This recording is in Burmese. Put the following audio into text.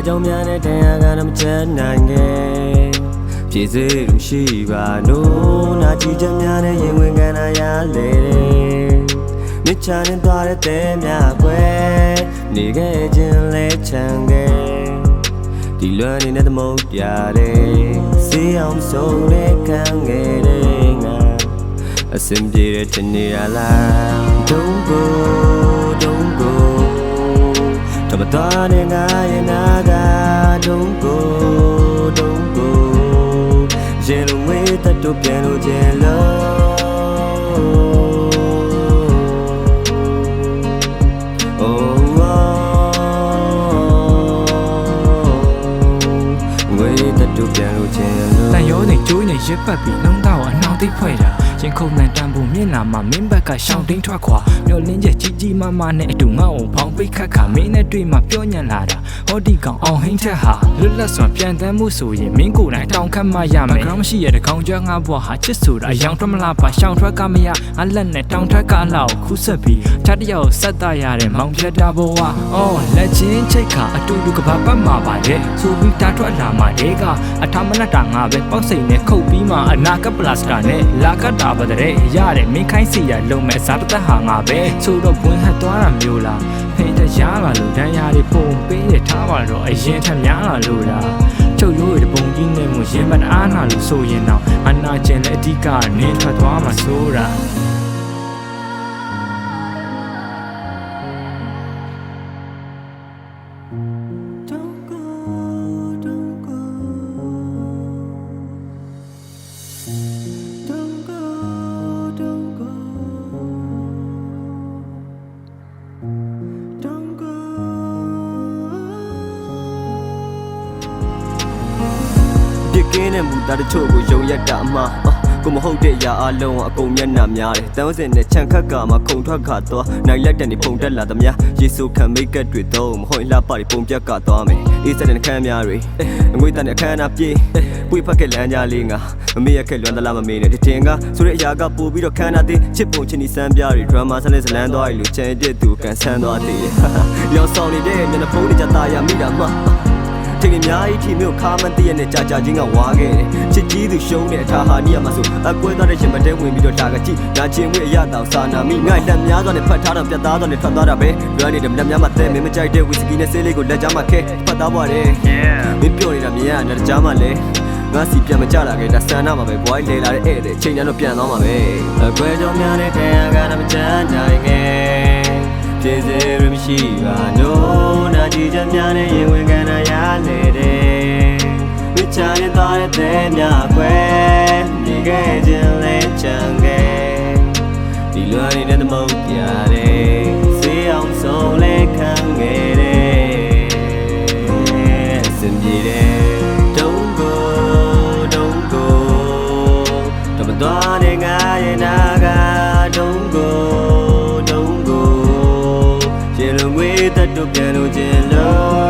ကြောင့်များတဲ့တရားကမချမ်းနိုင်ခဲ့ပြေစေလို့ရှိပါလို့နာကြည့်ချက်များနဲ့ရင်ဝင်ခံရလေမြချမ်းနဲ့သွားတဲ့များကွယ်နေခဲ့ခြင်းလဲချမ်းခဲ့ဒီလွမ်းနေတဲ့သမုတ်ပြတဲ့စေးအောင်ဆုံးတဲ့ခံခဲ့တဲ့ငါအစင်ပြေတဲ့တနေ့ရလား Don't goတမတော်နဲ့ငါရဲ့နာက Don't go ရေလုံးဝေးတတ်တော့ပြန်လို့ခြင်းလို့တန်ရောနေကျိုးနေရစ်ပတ်ပြီးနှောင်းသားကိုအနှောင်းသိပ်ဖွဲ့တာရင်ခုန်တန်တန်ဖို့မျက်နှာမှာမင်းဘက်ကရှောင်းတင်းထွက်ခွာမျောလင်းချက်ကြီးမားမားနဲ့အတူငါ့ကိုဖောင်းပိတ်ခတ်ခါမင်းနဲ့တွေ့မှပြောညံ့လာတာဟောဒီကောင်အောင်ဟင်းထက်ဟာလွတ်လပ်စွာပြန်တမ်းမှုဆိုရင်မင်းကိုယ်တိုင်တောင်းခတ်မှရမယ်ကောင်းမရှိရတဲ့ကောင်ကျွမ်းငါဘွားဟာချစ်ဆိုတာအယောင်ထွက်မလားပါရှောင်းထွက်ကမရအလက်နဲ့တောင်းထွက်ကအလောက်ခုဆက်ပြီးချတရကိုဆက်တရတဲ့မောင်ပြတ်တာဘဝအော်လက်ချင်းချိတ်ခါအတူတူကဘာပတ်မှာပါလေဆိုပြီးတာထွက်လာမှတဲကအထမလတ်တာငါပဲပေါက်စိန်နဲ့ခုတ်ပြီးမှအနာကပလတ်စတာနဲ့လာကတ်တာပါတဲ့ရတယ်မင်းခိုင်းစီရလုံးမဲ့ဇာပသက်ဟာငါပဲဆိုတော့ပွင့်ဟတ်သွားတာမျိုးလားဖိန်တရလာလို့ဒဏ်ရာတွေပုံပေးရထားပါတော့အရင်ထက်များလာလို့လားချုပ်ရိုးရပုံကြီးနဲ့မှရင်မအားနာလို့ဆိုရင်တော့အနာကျင်တဲ့အဓိကနင်းထွက်သွားမှာဆိုတာကင်းတဲ့မူသားတချို့ကိုယုံရက်တာအမှားကိုမဟုတ်တဲ့အရာအလုံးအကုန်မျက်နှာများတယ်တန်းစင်နဲ့ခြံခတ်ကမှခုံထွက်ခါသွားနိုင်လက်တန်နေပုံတက်လာသမျှရေဆိုခံမိတ်ကတ်တွေတော့မဟုတ်လှပတွေပုံပြတ်ကသွားမယ်အေးစတဲ့ခမ်းများတွေအငွေတန်တဲ့ခမ်းနာပြေးပွေဖက်ခဲ့လမ်းကြားလေးငါမမေ့ရခဲ့လွမ်းသလားမမေ့နဲ့တင်ကဆိုတဲ့အရာကပို့ပြီးတော့ခမ်းနာသေးချစ်ပုံချင်းဒီစမ်းပြတွေဒရမာဆန်နဲ့ဇလန်းသွားရီလို့ချန်တဲ့သူကန်ဆန်းသွားသေးတယ်ရောင်ဆောင်နေတဲ့မျက်နှာဖုံးတွေကြတာရမိတာမှထင်အများကြီးထီမျိုးခါမတည့်ရနဲ့ကြာချင်းကဝါခဲ့တယ်ချစ်ကြီးသူရှုံးတဲ့အထာဟာနီးရမှာဆိုအကွဲသွားတဲ့ရှင်မတဲဝင်ပြီးတော့တာကကြည့်နာကျင်ဝေးအရတောင်စာနာမိငါလက်များစွာနဲ့ဖတ်ထားတော့ပြတ်သားစွာနဲ့ထွက်သွားတာပဲလွမ်းနေတဲ့မနှက်များမှတဲမင်းမကြိုက်တဲ့ဝီစကီနဲ့ဆေးလေးကိုလက်ကြားမှာခဲဖတ်သားပါတယ်မင်းပြောနေတာမြင်ရတဲ့ကြားမှာလဲငါစီပြန်မကြလာခဲ့ဒါဆန္ဒမှာပဲဘွိုင်းလေလာတဲ့ဧည့်သည်ချိန်တန်းတော့ပြန်သွားမှာပဲအကွဲကြောင့်များတဲ့တရားကမချမ်းနိုင်ခဲ့ပြေစေရမရှိပါလို့နာကြည့်ချက်များနဲ့ရင်ဝင်ခံရလေတဲ့ဝိချာရင်သားတဲ့များကွယ်နေခဲ့ခြင်းလဲချမ်းခဲ့ဒီလွမ်းနေတဲ့သမုတ်ပြတဲ့စေးအောင်ဆုံးလဲခံခဲ့တဲ့စင်ပြေတဲ့ Don't go တမတော်နဲ့ငါရဲ့နာက Don't goတတ်တော့ပြန်လို့ခြင်းလို့